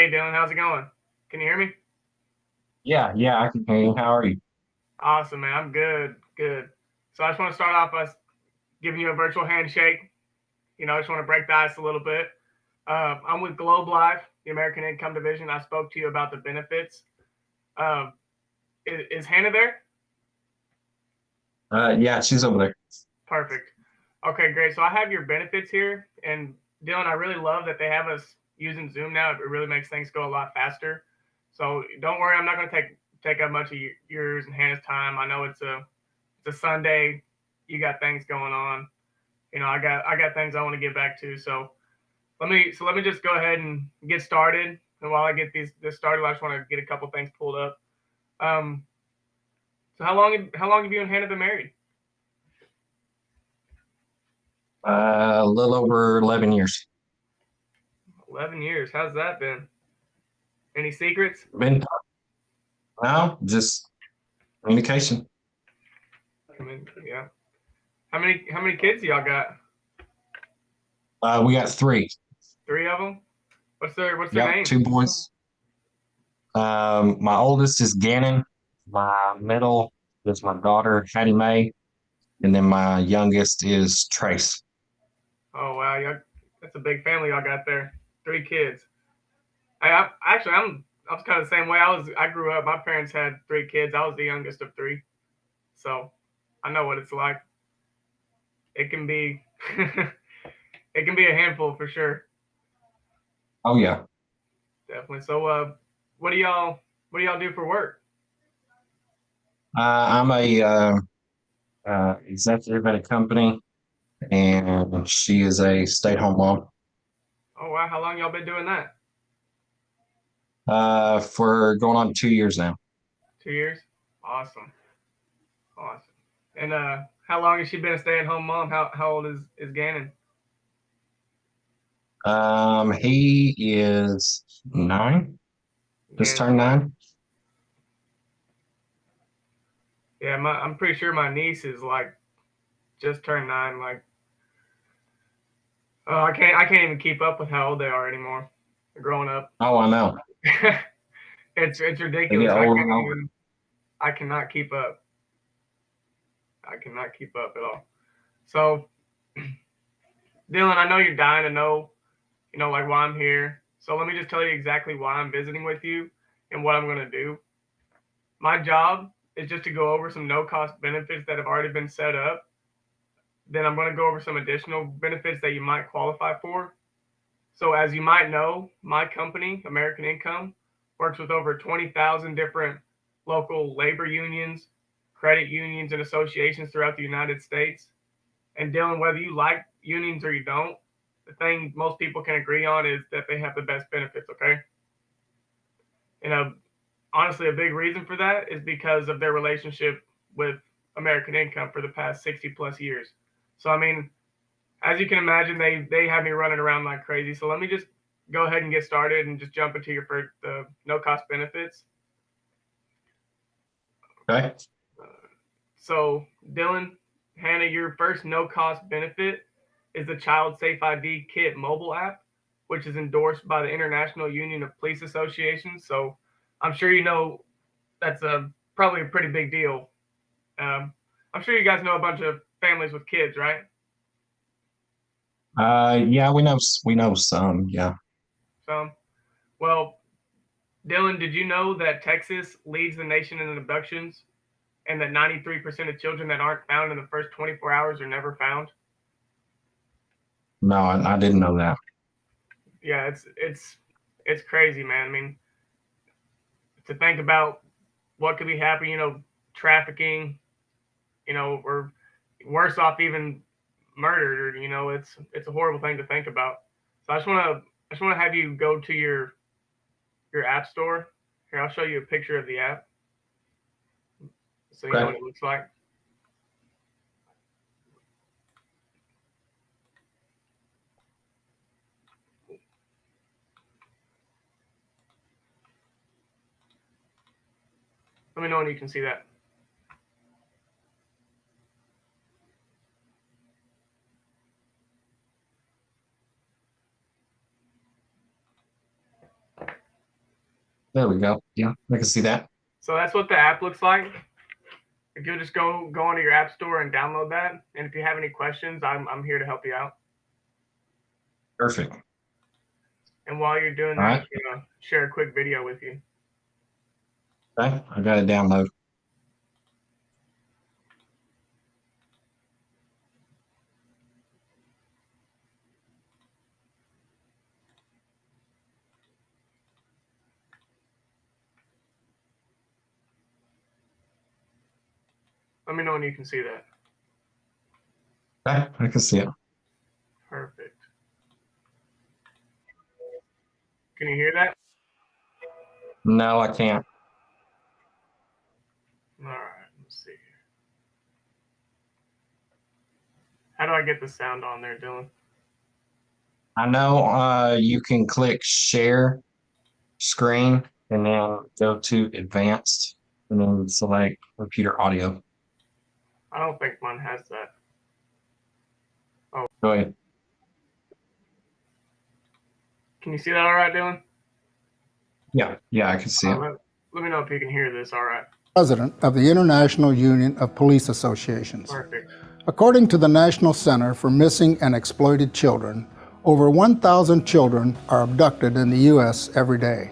Hey Dylan, how's it going? Can you hear me? Yeah, I can hear you. How are you? Awesome, man. I'm good, good. So I just want to start off by giving you a virtual handshake. I just want to break the ice a little bit. I'm with Globe Life, the American Income Division. I spoke to you about the benefits. Um, is Hannah there? Yeah, she's over there. Perfect. Okay, great. So I have your benefits here, and Dylan, I really love that they have us using Zoom now. It really makes things go a lot faster. So don't worry, I'm not going to take up much of yours and Hannah's time. I know it's a Sunday. You got things going on. I got things I want to get back to. So let me just go ahead and get started. And while I get this started, I just want to get a couple things pulled up. Um, so how long have you and Hannah been married? A little over 11 years. 11 years. How's that been? Any secrets? Been now, just communication. I mean, yeah. How many kids do y'all got? We got three. Three of them. What's their Yep, names? two boys. My oldest is Gannon. My middle is my daughter, Hattie Mae. And then my youngest is Trace. Oh wow, that's a big family y'all got there. Three kids. I was kind of the same way. I grew up. My parents had three kids. I was the youngest of three, so I know what it's like. It can be it can be a handful for sure, Oh, yeah. definitely. So what do y'all what do y'all do for work? I'm a executive at a company, and she is a stay-at-home mom. Oh wow, how long y'all been doing that? For going on 2 years now. 2 years. Awesome, awesome. And how long has she been a stay-at-home mom? How old is Gannon? He is 9, just Gannon's turned 9. 9. Yeah, I'm pretty sure my niece is like just turned 9. Like, oh, I can't even keep up with how old they are anymore. They're growing up. Oh, I know. It's They get ridiculous. older and older. I cannot keep up. I cannot keep up at all. So, Dylan, I know you're dying to know, like why I'm here. So let me just tell you exactly why I'm visiting with you and what I'm going to do. My job is just to go over some no cost benefits that have already been set up. Then I'm going to go over some additional benefits that you might qualify for. So, as you might know, my company, American Income, works with over 20,000 different local labor unions, credit unions, and associations throughout the United States. And Dylan, whether you like unions or you don't, the thing most people can agree on is that they have the best benefits, okay? And honestly, a big reason for that is because of their relationship with American Income for the past 60 plus years. So, I mean, as you can imagine, they have me running around like crazy. So let me just go ahead and get started and just jump into your first the no cost benefits. Okay. So Dylan, Hannah, your first no cost benefit is the Child Safe ID Kit mobile app, which is endorsed by the International Union of Police Associations. So I'm sure you know that's probably a pretty big deal. Um, I'm sure you guys know a bunch of families with kids, right? Yeah, we know some. Yeah. So, well, Dylan, did you know that Texas leads the nation in abductions and that 93% of children that aren't found in the first 24 hours are never found? No, I didn't know that. Yeah, it's crazy, man. I mean, to think about what could be happening, trafficking, or worse off, even murdered, or it's a horrible thing to think about. So I just want to have you go to your app store. Here, I'll show you a picture of the app so you know what Okay. it looks like. Let me know when you can see that. There we go. Yeah, I can see that. So that's what the app looks like. If you'll just go onto your app store and download that, and if you have any questions, I'm here to help you out. Perfect. And while you're doing All that, right. I'm gonna share a quick video with you. Okay. I got it download. Let me know when you can see that. Okay. I can see it. Perfect. Can you hear that? No, I can't. All right. Let's see. How do I get the sound on there, Dylan? I know you can click share screen and then go to advanced and then select computer audio. I don't think mine has that. Oh, Go ahead. can you see that all right, Dylan? Yeah, I can see it. Let me know if you can hear this all right. President of the International Union of Police Associations. Perfect. According to the National Center for Missing and Exploited Children, over 1,000 children are abducted in the U.S. every day.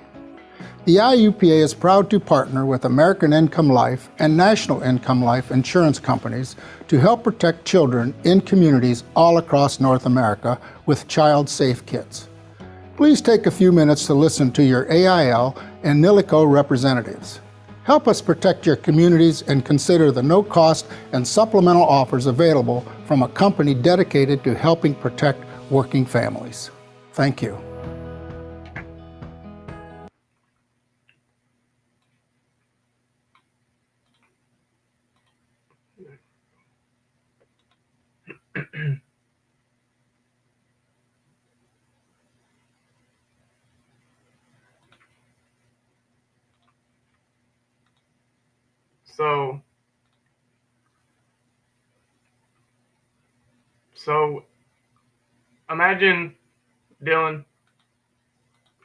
The IUPA is proud to partner with American Income Life and National Income Life insurance companies to help protect children in communities all across North America with Child Safe Kits. Please take a few minutes to listen to your AIL and NILICO representatives. Help us protect your communities and consider the no-cost and supplemental offers available from a company dedicated to helping protect working families. Thank you. So imagine, Dylan,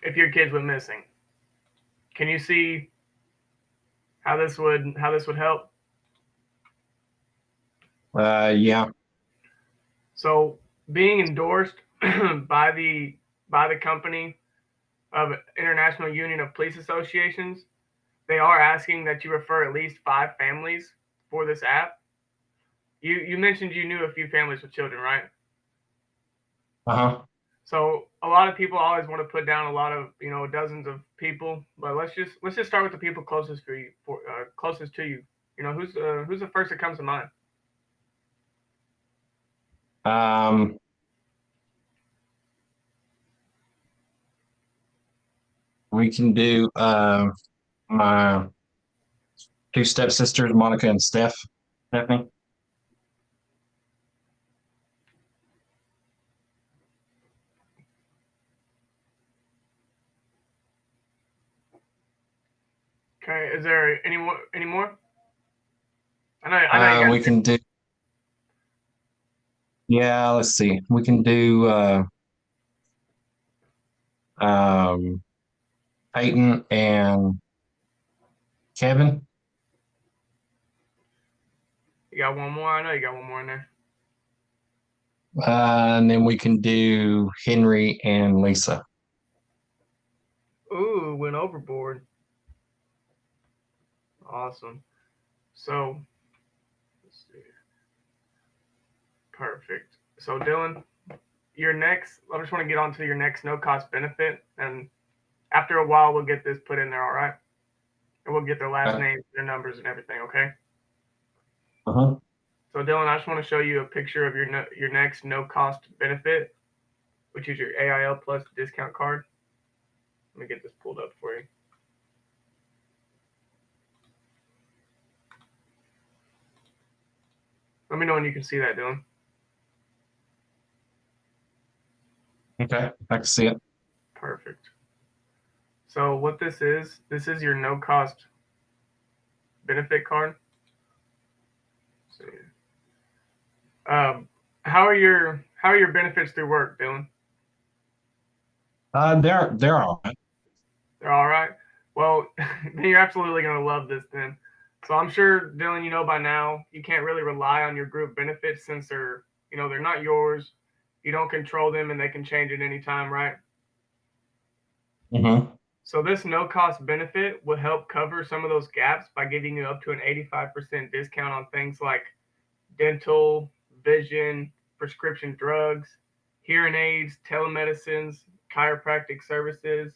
if your kids went missing. Can you see how this would help? Yeah. So being endorsed by the company of International Union of Police Associations, they are asking that you refer at least 5 families for this app. You mentioned you knew a few families with children, right? Uh-huh. So a lot of people always want to put down a lot of dozens of people, but let's just start with the people closest for you, closest to you. Who's the first that comes to mind? Um, we can do my two stepsisters, Monica and Stephanie. Okay, is there any more? I know you We guys. can do, yeah, let's see. We can do um, Peyton and Kevin. You got one more. I know you got one more in there. And then we can do Henry and Lisa. Ooh, went overboard. Awesome. So, let's see. Perfect. So, Dylan, your next. I just want to get on to your next no cost benefit, and after a while, we'll get this put in there. All right, and we'll get their last names, their numbers, and everything. Okay. Uh-huh. So, Dylan, I just want to show you a picture of your next no cost benefit, which is your AIL Plus discount card. Let me get this pulled up for you. Let me know when you can see that, Dylan. Okay, I can see it. Perfect. So what this is your no cost benefit card. So, how are your benefits through work, Dylan? They're all right. They're all right. Well, then you're absolutely going to love this then. So I'm sure, Dylan, you know by now you can't really rely on your group benefits since they're not yours. You don't control them and they can change at any time, right? Mm-hmm. So this no cost benefit will help cover some of those gaps by giving you up to an 85% discount on things like dental, vision, prescription drugs, hearing aids, telemedicines, chiropractic services,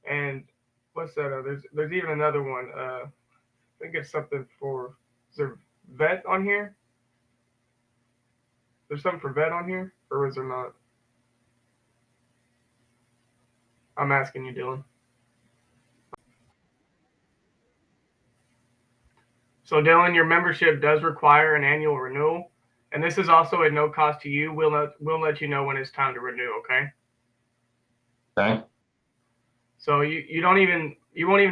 and what's that? There's even another one. I think it's something for, is there vet on here? There's something for vet on here, or is there not? I'm asking you, Dylan. So, Dylan, your membership does require an annual renewal, and this is also at no cost to you. We'll let you know when it's time to renew. Okay. Okay. So you won't even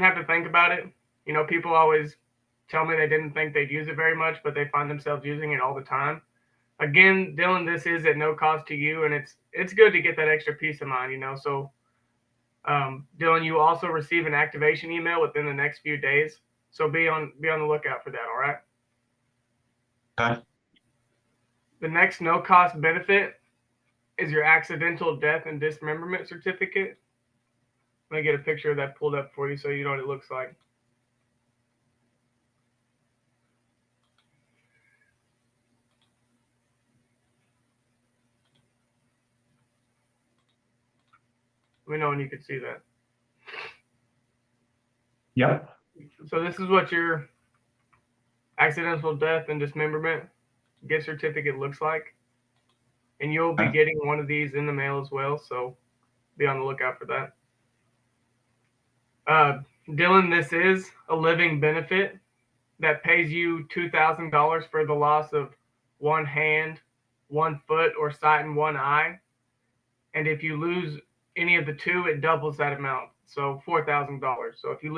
have to think about it. People always tell me they didn't think they'd use it very much, but they find themselves using it all the time. Again, Dylan, this is at no cost to you, and it's good to get that extra peace of mind. So Dylan, you will also receive an activation email within the next few days. So be on the lookout for that. All right. Okay. The next no cost benefit is your accidental death and dismemberment certificate. Let me get a picture of that pulled up for you so you know what it looks like. Let me know when you can see that. Yep. So this is what your accidental death and dismemberment gift certificate looks like. And you'll be Okay. getting one of these in the mail as well. So be on the lookout for that. Dylan, this is a living benefit that pays you $2,000 for the loss of one hand, one foot, or sight in one eye. And if you lose any of the two, it doubles that amount. So $4,000. So if you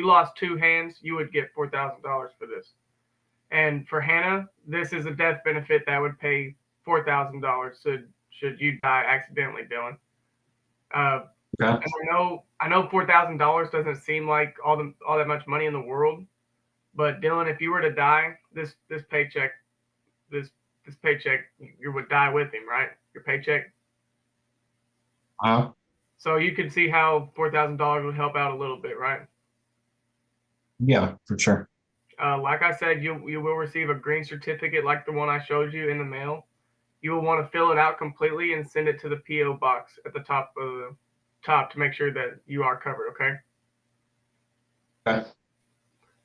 lost two hands, you would get $4,000 for this. And for Hannah, this is a death benefit that would pay $4,000 should you die accidentally, Dylan. Okay. And I know $4,000 doesn't seem like all that much money in the world, but Dylan, if you were to die, this paycheck, this paycheck, you would die with him, right? Your paycheck. Uh-huh. So you could see how $4,000 would help out a little bit, right? Yeah, for sure. Like I said, you will receive a green certificate like the one I showed you in the mail. You will want to fill it out completely and send it to the PO box at the top to make sure that you are covered. Okay. Okay.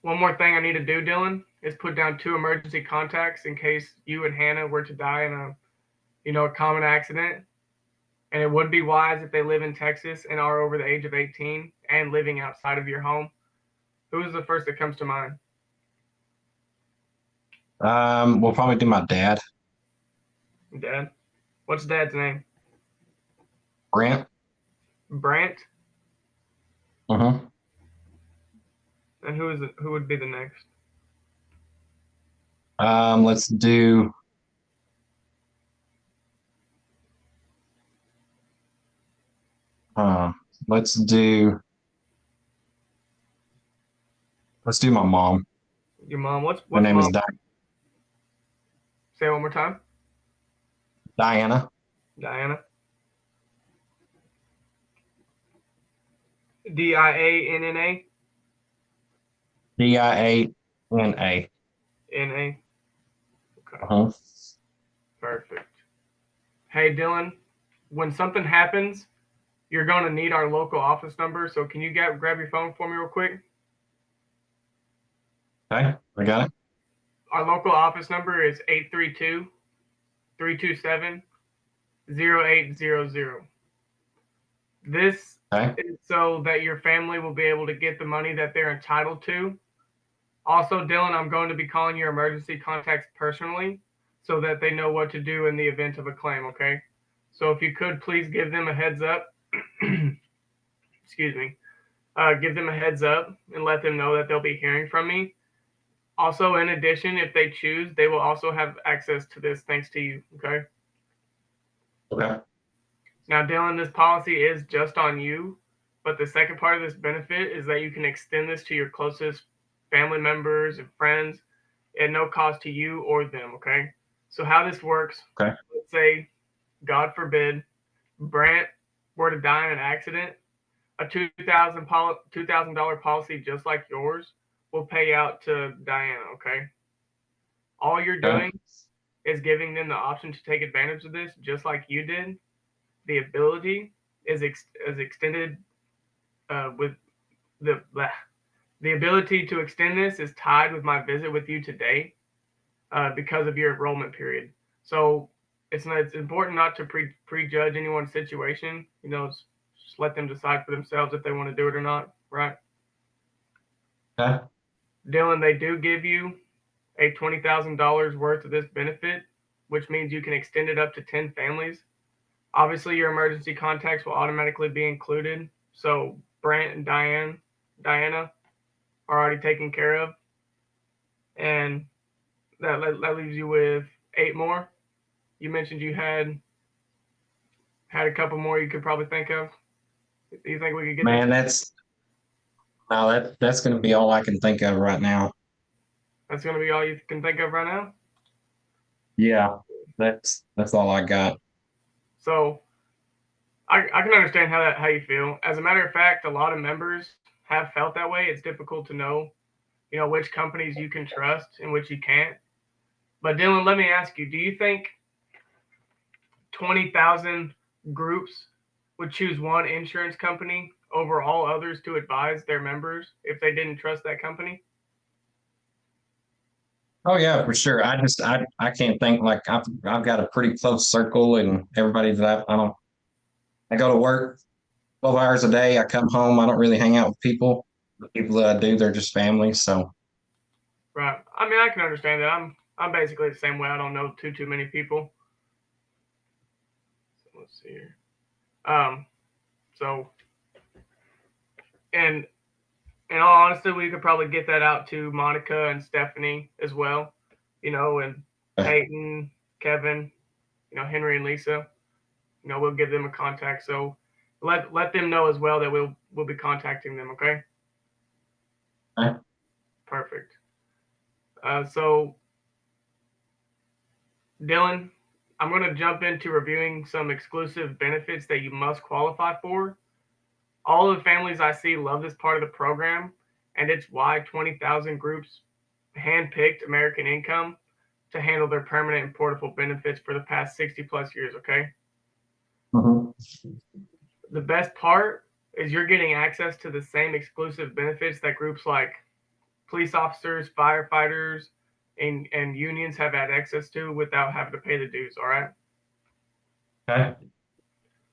One more thing I need to do, Dylan, is put down 2 emergency contacts in case you and Hannah were to die in a common accident. And it would be wise if they live in Texas and are over the age of 18 and living outside of your home. Who is the first that comes to mind? We'll probably do my dad, Dad. What's Dad's name? Brent. Brant. Mm-hmm. And who would be the next? Let's do um let's do my mom. Your mom. Her What's name is mom? Say it one more time. Diana. Diana. Dianna. Diana. N-A. Okay. Uh-huh. Perfect. Hey, Dylan, when something happens, you're going to need our local office number. So can you grab your phone for me real quick? Okay, I got it. Our local office number is 832-327-0800. This Okay. is so that your family will be able to get the money that they're entitled to. Also, Dylan, I'm going to be calling your emergency contacts personally so that they know what to do in the event of a claim, okay? So if you could please give them a heads up. Excuse me. Give them a heads up and let them know that they'll be hearing from me. Also, in addition, if they choose, they will also have access to this thanks to you, okay? Okay. Now, Dylan, this policy is just on you, But the second part of this benefit is that you can extend this to your closest family members and friends at no cost to you or them. Okay. So how this works, Okay. let's say, God forbid, Brant were to die in an accident, a $2,000 policy just like yours will pay out to Diana. Okay. All you're Okay. doing is giving them the option to take advantage of this, just like you did. The ability is extended with the ability to extend this is tied with my visit with you today because of your enrollment period. So it's important not to prejudge anyone's situation. Just let them decide for themselves if they want to do it or not. Right, Okay. Dylan? They do give you a $20,000 worth of this benefit, which means you can extend it up to 10 families. Obviously, your emergency contacts will automatically be included. So Brant and Diana are already taken care of. And that leaves you with 8 more. You mentioned you had a couple more you could probably think of. Do you think we could get Man, that's going to be all I can think of right now. That's going to be all you can think of right now? Yeah, that's all I got. So I can understand how you feel. As a matter of fact, a lot of members have felt that way. It's difficult to know, which companies you can trust and which you can't. But Dylan, let me ask you, do you think 20,000 groups would choose one insurance company over all others to advise their members if they didn't trust that company? Oh yeah, for sure. I can't think, like I've got a pretty close circle, and everybody that I go to work 12 hours a day. I come home. I don't really hang out with people. The people that I do, they're just family. So Right. I mean, I can understand that. I'm basically the same way. I don't know too many people. So let's see here. So and in all honesty, we could probably get that out to Monica and Stephanie as well, and Peyton, Kevin, Henry and Lisa. We'll give them a contact. So let them know as well that we'll be contacting them. Okay. okay. Perfect. So Dylan, I'm going to jump into reviewing some exclusive benefits that you must qualify for. All of the families I see love this part of the program, and it's why 20,000 groups handpicked American Income to handle their permanent and portable benefits for the past 60 plus years. Okay. Mhm. The best part is you're getting access to the same exclusive benefits that groups like police officers, firefighters, and unions have had access to without having to pay the dues. All right. Okay.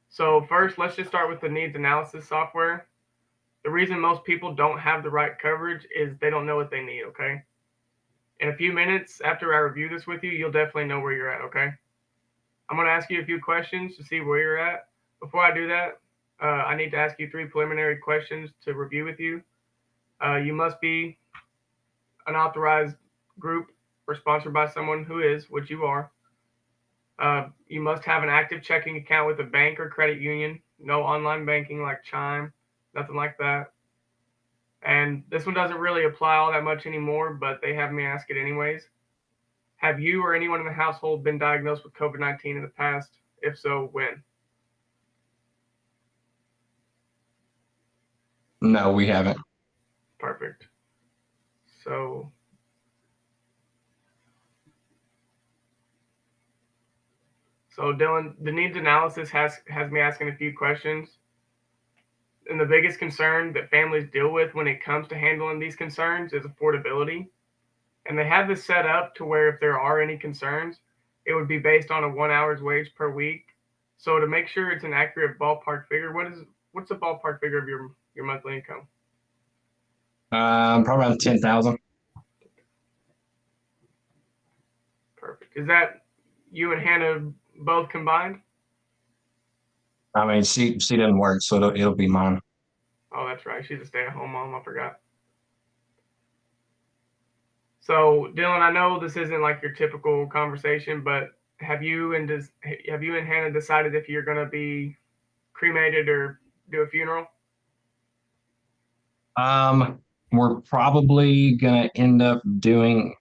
So first, let's just start with the needs analysis software. The reason most people don't have the right coverage is they don't know what they need. Okay. In a few minutes after I review this with you, you'll definitely know where you're at. Okay. I'm going to ask you a few questions to see where you're at. Before I do that, I need to ask you 3 preliminary questions to review with you. You must be an authorized group or sponsored by someone who is, which you are. You must have an active checking account with a bank or credit union. No online banking like Chime, nothing like that. And this one doesn't really apply all that much anymore, but they have me ask it anyways. Have you or anyone in the household been diagnosed with COVID-19 in the past? If so, when? No, we haven't. Perfect. So Dylan, the needs analysis has me asking a few questions. And the biggest concern that families deal with when it comes to handling these concerns is affordability. And they have this set up to where if there are any concerns, it would be based on a 1 hour's wage per week. So to make sure it's an accurate ballpark figure, what's the ballpark figure of your monthly income? Probably around 10,000. Perfect. Is that you and Hannah both combined? I mean, she doesn't work, so it'll be mine. Oh, that's right. She's a stay-at-home mom. I forgot. So, Dylan, I know this isn't like your typical conversation, but have you and Hannah decided if you're going to be cremated or do a funeral? We're probably gonna end up doing,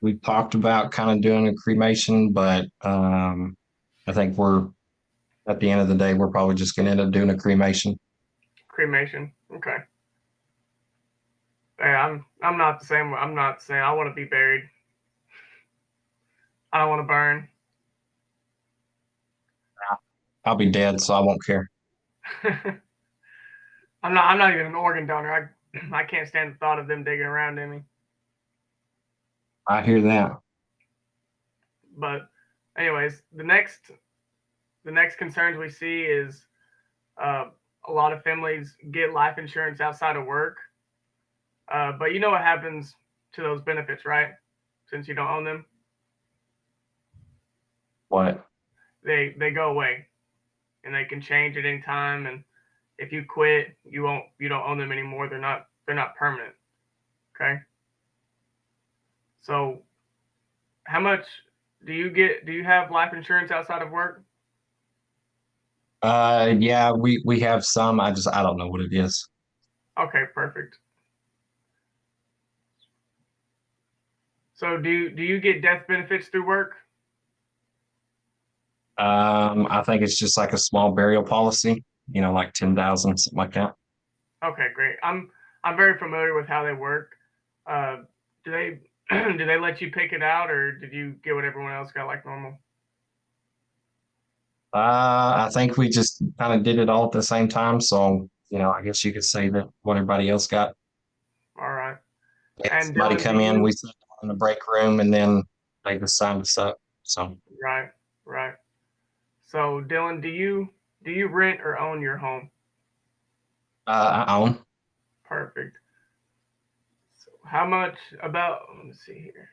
we talked about kind of doing a cremation, but I think at the end of the day, we're probably just gonna end up doing a cremation. Cremation. Okay. Yeah, I'm not the same. I'm not saying I want to be buried. I don't want to burn. I'll be dead, so I won't care. I'm not even an organ donor. I can't stand the thought of them digging around in me. I hear that. But anyways, the next concerns we see is uh, a lot of families get life insurance outside of work. But you know what happens to those benefits, right? Since you don't own them, What? they go away, and they can change at any time. And if you quit, you don't own them anymore. They're not permanent. Okay. So how much do you get? Do you have life insurance outside of work? Yeah, we have some. I don't know what it is. Okay, perfect. So do you get death benefits through work? I think it's just like a small burial policy, like 10,000, something like that. Okay, great. I'm very familiar with how they work. Uh, do they do they let you pick it out, or did you get what everyone else got like normal? I think we just kind of did it all at the same time. So, I guess you could say that what everybody else got. All right. Had And somebody Dylan, do come in, you? we sat down in the break room, and then they just signed us up. So, Right, right. So Dylan, do you rent or own your home? I own. Perfect. So how much about? Let me see here.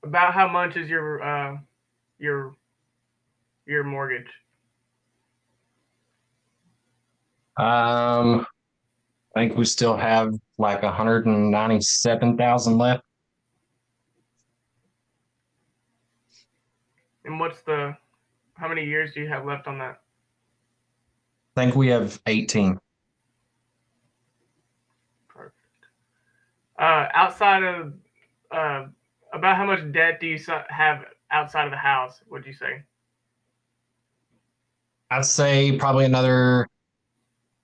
About how much is your your mortgage? I think we still have like 197,000 left. And how many years do you have left on that? I think we have 18. Perfect. Outside of uh, about how much debt do you have outside of the house? Would you say? I'd say probably another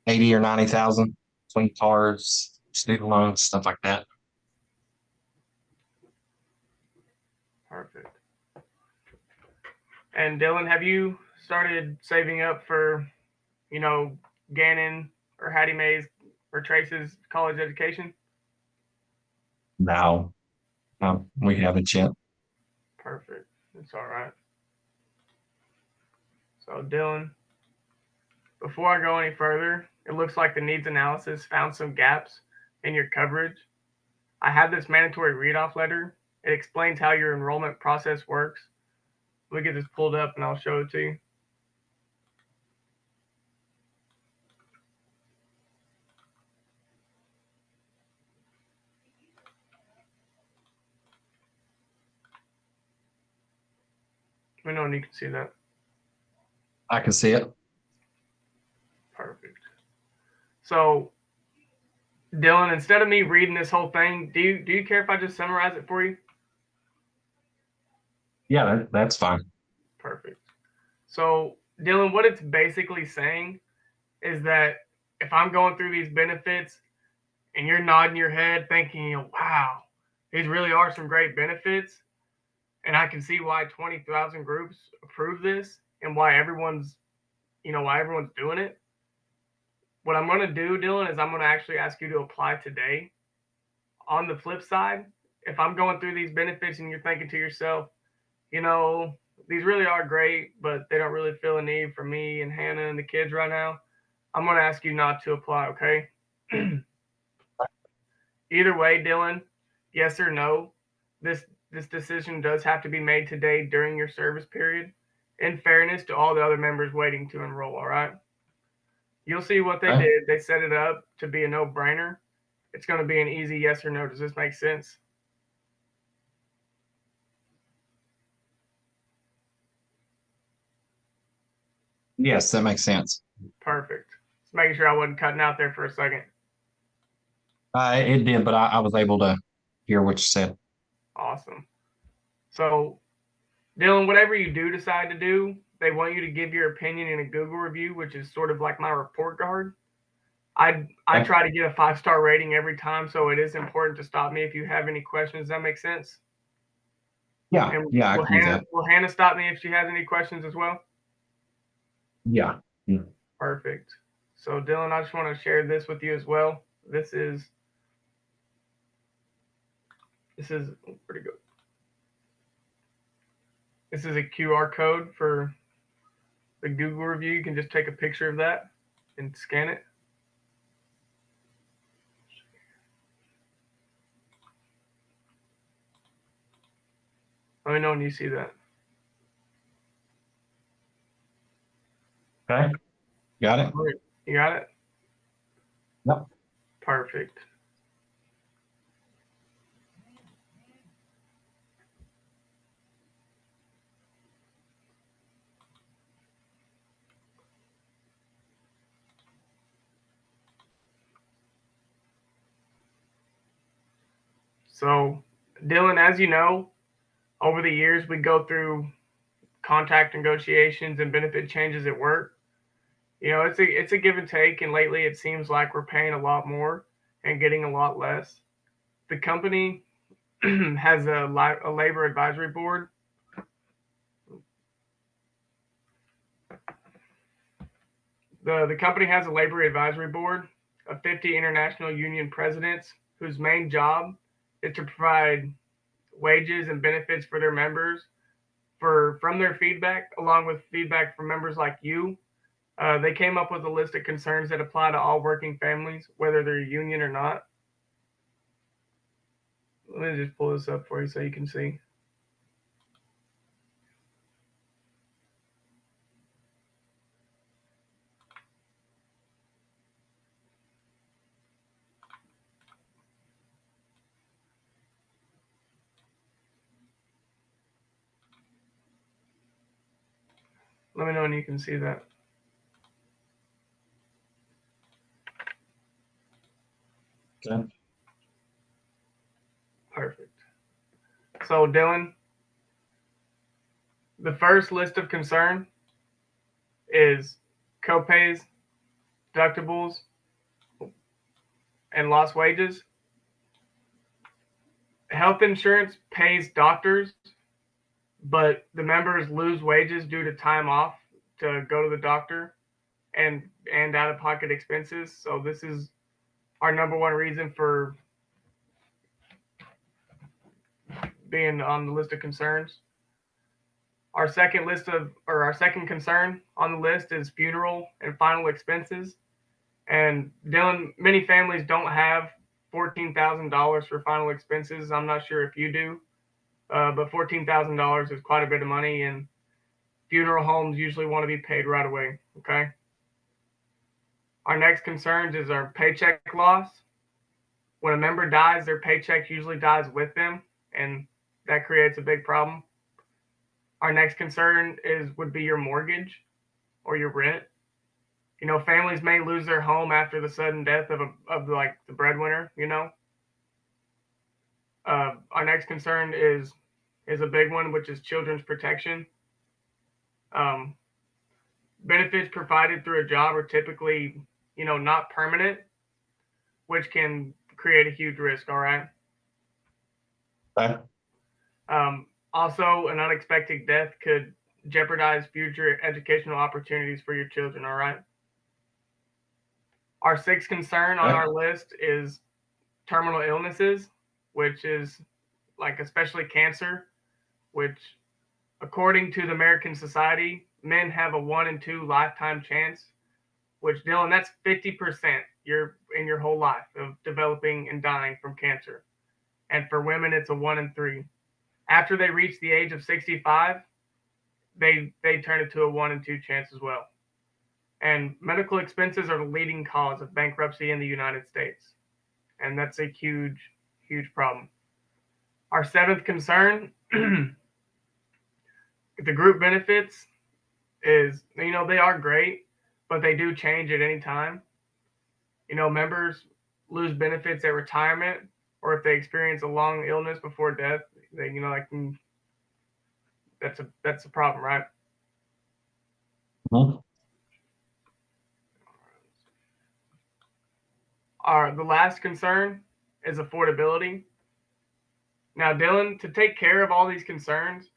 80 or 90,000 between cars, student loans, stuff like that. Perfect. And Dylan, have you started saving up for, you know, Gannon or Hattie Mae's or Trace's college education? No, no, we haven't yet. Perfect. It's all right. So Dylan, before I go any further, it looks like the needs analysis found some gaps in your coverage. I have this mandatory read-off letter. It explains how your enrollment process works. Let me get this pulled up and I'll show it to you. Let me know when you can see that. I can see it. Perfect. So, Dylan, instead of me reading this whole thing, do you care if I just summarize it for you? Yeah, that's fine. Perfect. So, Dylan, what it's basically saying is that if I'm going through these benefits and you're nodding your head thinking, wow, these really are some great benefits, and I can see why 20,000 groups approve this and why everyone's doing it. What I'm going to do, Dylan, is I'm going to actually ask you to apply today. On the flip side, if I'm going through these benefits and you're thinking to yourself, these really are great, but they don't really feel a need for me and Hannah and the kids right now, I'm going to ask you not to apply, okay? Either way, Dylan, yes or no, this decision does have to be made today during your service period, in fairness to all the other members waiting to enroll, all right? You'll see what they Okay. did. They set it up to be a no-brainer. It's going to be an easy yes or no. Does this make sense? Yes, that makes sense. Perfect. Just making sure I wasn't cutting out there for a second. It did, but I was able to hear what you said. Awesome. So, Dylan, whatever you do decide to do, they want you to give your opinion in a Google review, which is sort of like my report card. I Okay. try to get a 5-star rating every time, so it is important to stop me if you have any questions. Does that make sense? Yeah, And yeah, I can do that. will Hannah stop me if she has any questions as well? Yeah. Perfect. So, Dylan, I just want to share this with you as well. This is pretty good. This is a QR code for the Google review. You can just take a picture of that and scan it. Let me know when you see that. Okay. Got it? You got it? Yep. Perfect. So, Dylan, as you know, over the years, we go through contract negotiations and benefit changes at work. You know, it's a give and take, and lately it seems like we're paying a lot more and getting a lot less. The company has a labor advisory board. The company has a labor advisory board of 50 international union presidents whose main job is to provide wages and benefits for their members from their feedback, along with feedback from members like you. They came up with a list of concerns that apply to all working families, whether they're union or not. Let me just pull this up for you so you can see. Let me know when you can see that. Okay. Perfect. So, Dylan, the first list of concern is copays, deductibles, and lost wages. Health insurance pays doctors, but the members lose wages due to time off to go to the doctor and out-of-pocket expenses. So this is our number one reason for being on the list of concerns. Our second concern on the list is funeral and final expenses. And Dylan, many families don't have $14,000 for final expenses. I'm not sure if you do, but $14,000 is quite a bit of money, and funeral homes usually want to be paid right away. Okay. Our next concerns is our paycheck loss. When a member dies, their paycheck usually dies with them, and that creates a big problem. Our next concern would be your mortgage or your rent. You know, families may lose their home after the sudden death of like the breadwinner. You know, our next concern is a big one, which is children's protection. Benefits provided through a job are typically, you know, not permanent, which can create a huge risk. All right. Okay. Also, an unexpected death could jeopardize future educational opportunities for your children. All right. Our sixth concern on our list is terminal illnesses, which is like especially cancer, which according to the American Society, men have a 1 in 2 lifetime chance, which Dylan, that's 50% in your whole life of developing and dying from cancer. And for women, it's a 1 in 3. After they reach the age of 65, they turn it to a 1 in 2 chance as well. And medical expenses are the leading cause of bankruptcy in the United States. And that's a huge, huge problem. Our seventh concern, the group benefits is, you know, they are great, but they do change at any time. Members lose benefits at retirement, or if they experience a long illness before death, that's a problem, right? Mhm. The last concern is affordability. Now, Dylan, to take care of all these concerns,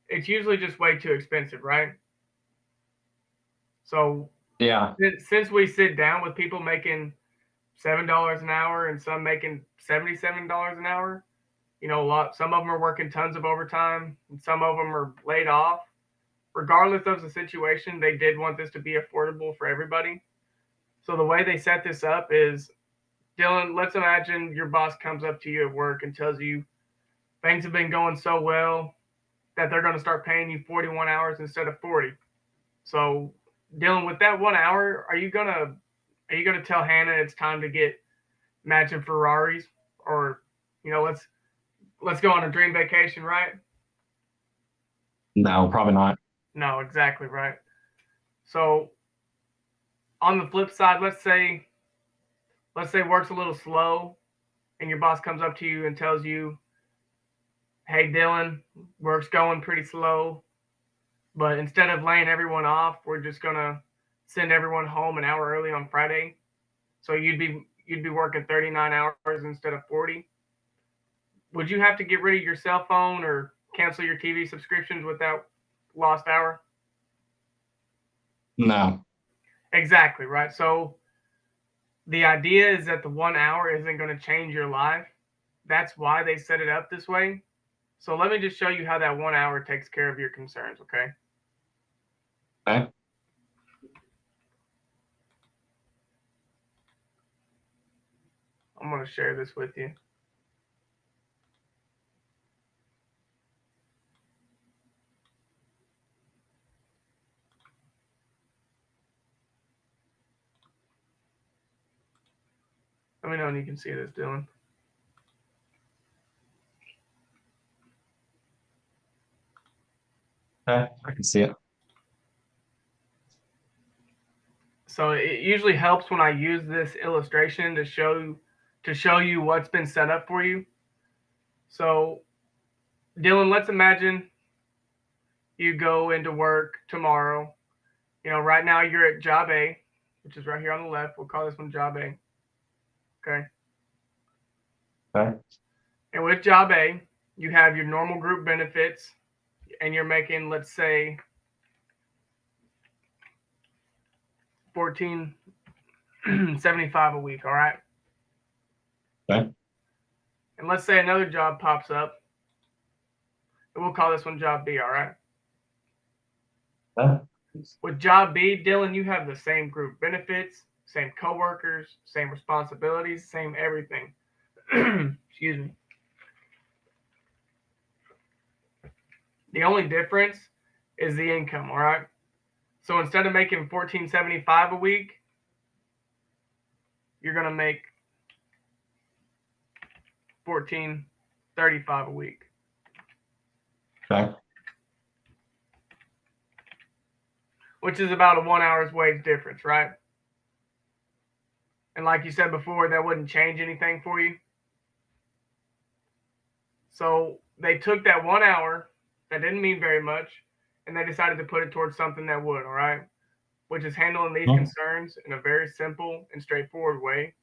it's usually just way too expensive, right? So Yeah. since we sit down with people making $7 an hour and some making $77 an hour, some of them are working tons of overtime and some of them are laid off. Regardless of the situation, they did want this to be affordable for everybody. So the way they set this up is, Dylan, let's imagine your boss comes up to you at work and tells you things have been going so well that they're going to start paying you 41 hours instead of 40. So, Dylan, with that 1 hour, are you gonna tell Hannah it's time to get matching Ferraris, or let's go on a dream vacation, right? No, probably not. No, exactly right. So, on the flip side, let's say work's a little slow, and your boss comes up to you and tells you, "Hey, Dylan, work's going pretty slow, but instead of laying everyone off, we're just gonna send everyone home an hour early on Friday. So you'd be working 39 hours instead of 40." Would you have to get rid of your cell phone or cancel your TV subscriptions with that lost hour? No. Exactly, right? So the idea is that the 1 hour isn't going to change your life. That's why they set it up this way. So let me just show you how that 1 hour takes care of your concerns, okay? Okay. I'm going to share this with you. Let me know when you can see this, Dylan. Okay, I can see it. So it usually helps when I use this illustration to show you what's been set up for you. So, Dylan, let's imagine you go into work tomorrow. Right now you're at job A, which is right here on the left. We'll call this one job A. Okay. Okay. And with job A, you have your normal group benefits, and you're making, let's say, $14.75 a week. All right. Okay. And let's say another job pops up, and we'll call this one job B. All right. Okay. With job B, Dylan, you have the same group benefits, same coworkers, same responsibilities, same everything. Excuse me. The only difference is the income, all right? So instead of making $14.75 a week, you're going to make $14.35 a week. Okay. Which is about a 1 hour's wage difference, right? And like you said before, that wouldn't change anything for you. So they took that 1 hour that didn't mean very much, and they decided to put it towards something that would, all right? Which is handling these concerns in a very simple and straightforward way.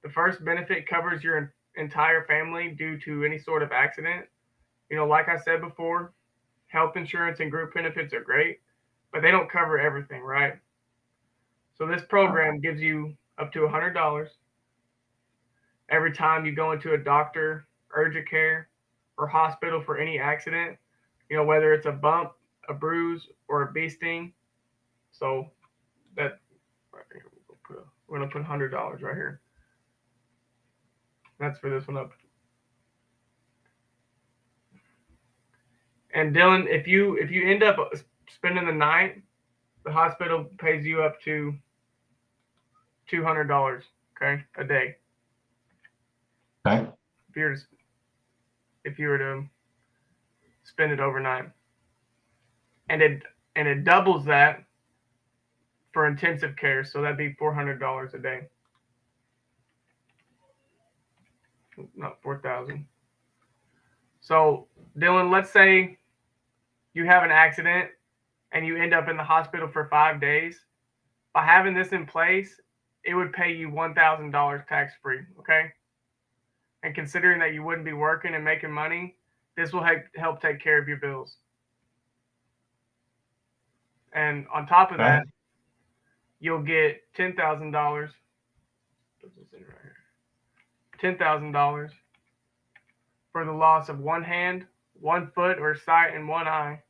The first benefit covers your entire family due to any sort of accident. Like I said before, health insurance and group benefits are great, but they don't cover everything, right? So this program gives you up to $100 every time you go into a doctor, urgent care, or hospital for any accident, whether it's a bump, a bruise, or a bee sting. So that we're going to put $100 right here. That's for this one up. And Dylan, if you end up spending the night, the hospital pays you up to $200, okay, a day. Okay. If you were to spend it overnight, and it doubles that for intensive care. So that'd be $400 a day. Not 4,000. So Dylan, let's say you have an accident and you end up in the hospital for 5 days. By having this in place, it would pay you $1,000 tax free. Okay. And considering that you wouldn't be working and making money, this will help take care of your bills. And on top of that, you'll get $10,000. $10,000 for the loss of one hand, one foot or sight, and one eye,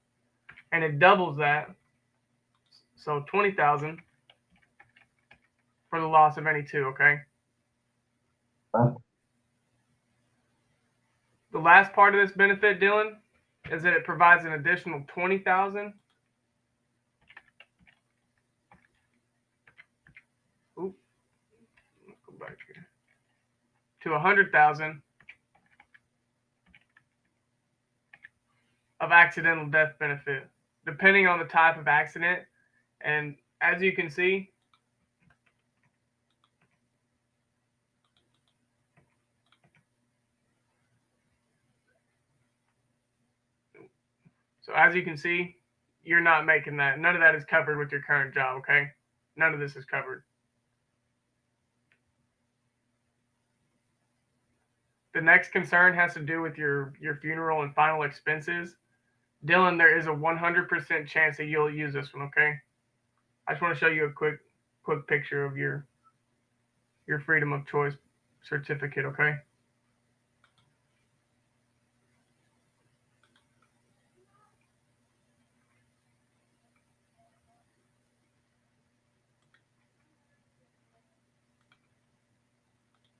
and it doubles that. So $20,000 for the loss of any two. Okay. The last part of this benefit, Dylan, is that it provides an additional $20,000. Oop, go back here to $100,000 of accidental death benefit, depending on the type of accident. And as you can see, you're not making that. None of that is covered with your current job, okay? None of this is covered. The next concern has to do with your funeral and final expenses. Dylan, there is a 100% chance that you'll use this one, okay? I just want to show you a quick picture of your freedom of choice certificate, okay?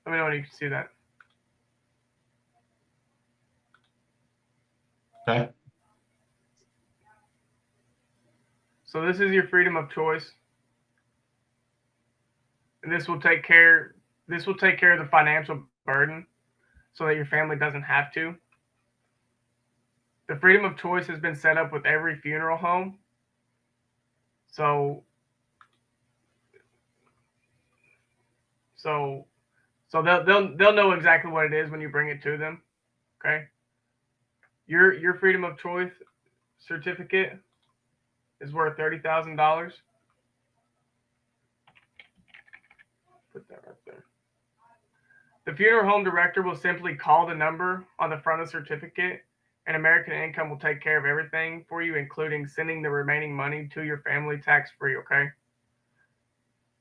Let me know when you can see that. Okay. So this is your freedom of choice. And this will take care of the financial burden so that your family doesn't have to. The freedom of choice has been set up with every funeral home. So they'll know exactly what it is when you bring it to them. Okay. Your freedom of choice certificate is worth $30,000. Put that right there. The funeral home director will simply call the number on the front of the certificate, and American Income will take care of everything for you, including sending the remaining money to your family tax-free, okay?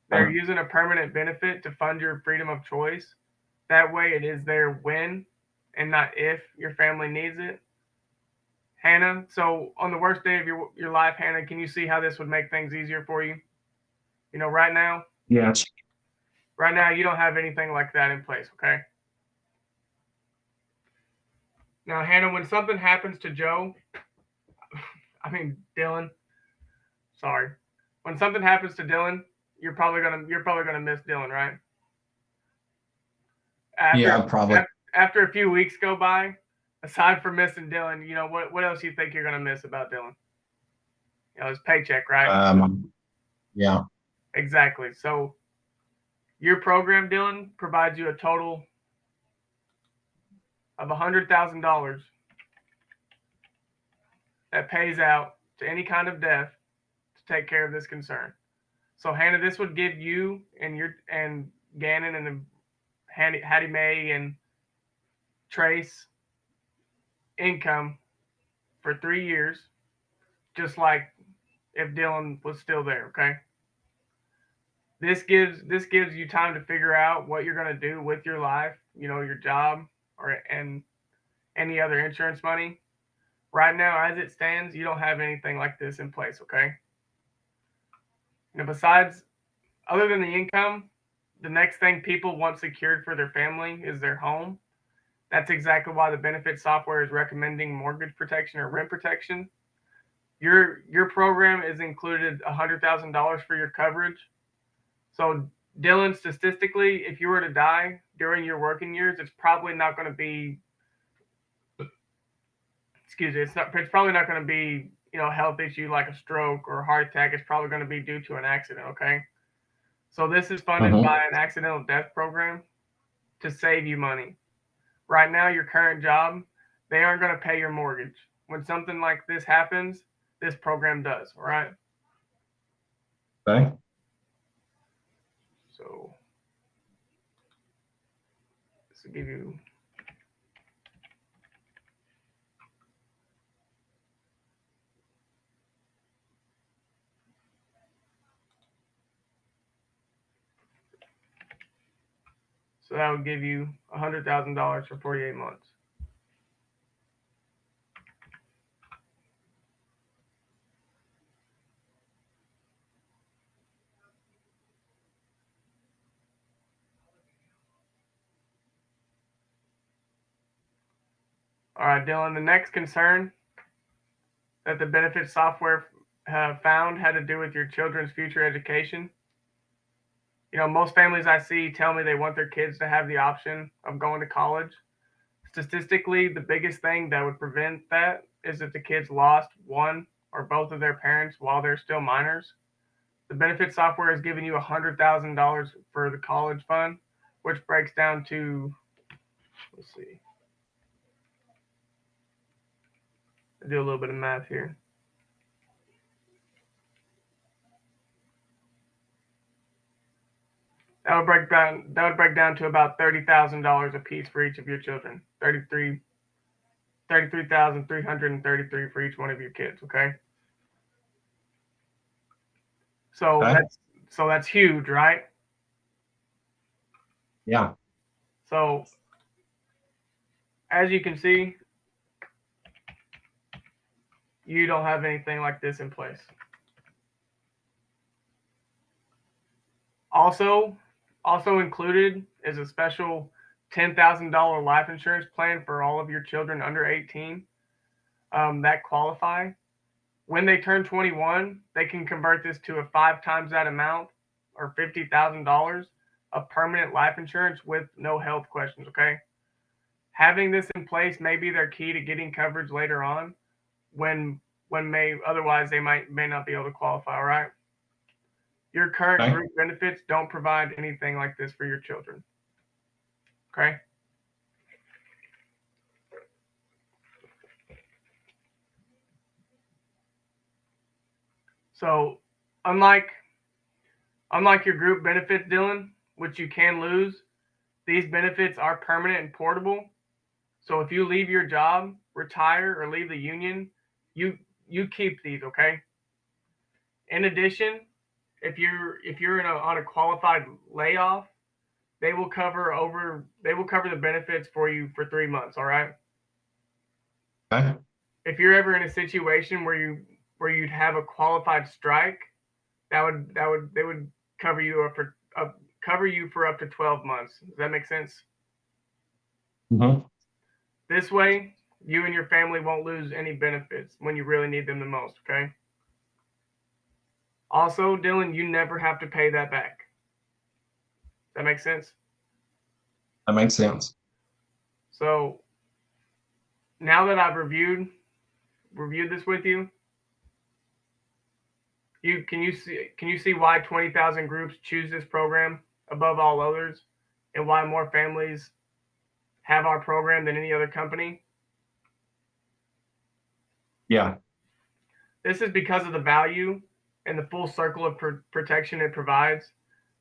They're using a permanent benefit to fund your freedom of choice. That way it is there when and not if your family needs it. Hannah, so on the worst day of your life, Hannah, can you see how this would make things easier for you? You know, right now? Yes. Right now, you don't have anything like that in place, okay? Now, Hannah, when something happens to Dylan, sorry. When something happens to Dylan, you're probably gonna miss Dylan, right? Probably. After a few weeks go by, aside from missing Dylan, you know what else you think you're gonna miss about Dylan? You know, his paycheck, right? Yeah. Exactly. So your program, Dylan, provides you a total of $100,000 that pays out to any kind of death to take care of this concern. So Hannah, this would give you and Gannon and the Hattie Mae and Trace income for 3 years, just like if Dylan was still there, okay? This gives you time to figure out what you're going to do with your life, you know, your job and any other insurance money. Right now, as it stands, you don't have anything like this in place, okay? You know, other than the income, the next thing people want secured for their family is their home. That's exactly why the benefit software is recommending mortgage protection or rent protection. Your program is included $100,000 for your coverage. So Dylan, statistically, if you were to die during your working years, it's probably not going to be. It's probably not going to be health issue like a stroke or a heart attack is probably going to be due to an accident. Okay. So this is funded Mhm. by an accidental death program to save you money. Right now, your current job, they aren't going to pay your mortgage. When something like this happens, this program does. All right. Okay. So this will give you. So that would give you $100,000 for 48 months. All right, Dylan. The next concern that the benefit software found had to do with your children's future education. Most families I see tell me they want their kids to have the option of going to college. Statistically, the biggest thing that would prevent that is if the kids lost one or both of their parents while they're still minors. The benefit software is giving you $100,000 for the college fund, which breaks down to, let's see, I'll do a little bit of math here. That would break down to about $30,000 a piece for each of your children. 33,333 for each one of your kids. Okay, so Okay. that's huge, right? Yeah. So as you can see, you don't have anything like this in place. Also included is a special $10,000 life insurance plan for all of your children under 18 that qualify. When they turn 21, they can convert this to a 5 times that amount or $50,000 of permanent life insurance with no health questions. Okay. Having this in place may be their key to getting coverage later on when otherwise they may not be able to qualify. All right. Your current Okay. group benefits don't provide anything like this for your children. Okay. So unlike your group benefits, Dylan, which you can lose, these benefits are permanent and portable. So if you leave your job, retire, or leave the union, you keep these. Okay. In addition, if you're on a qualified layoff, they will cover the benefits for you for 3 months. All right. Okay. If you're ever in a situation where you'd have a qualified strike, they would cover you for up to 12 months. Does that make sense? Mhm. This way, you and your family won't lose any benefits when you really need them the most. Okay. Also, Dylan, you never have to pay that back. Does that make sense? That makes sense. So now that I've reviewed this with you, can you see why 20,000 groups choose this program above all others, and why more families have our program than any other company? Yeah. This is because of the value and the full circle of protection it provides.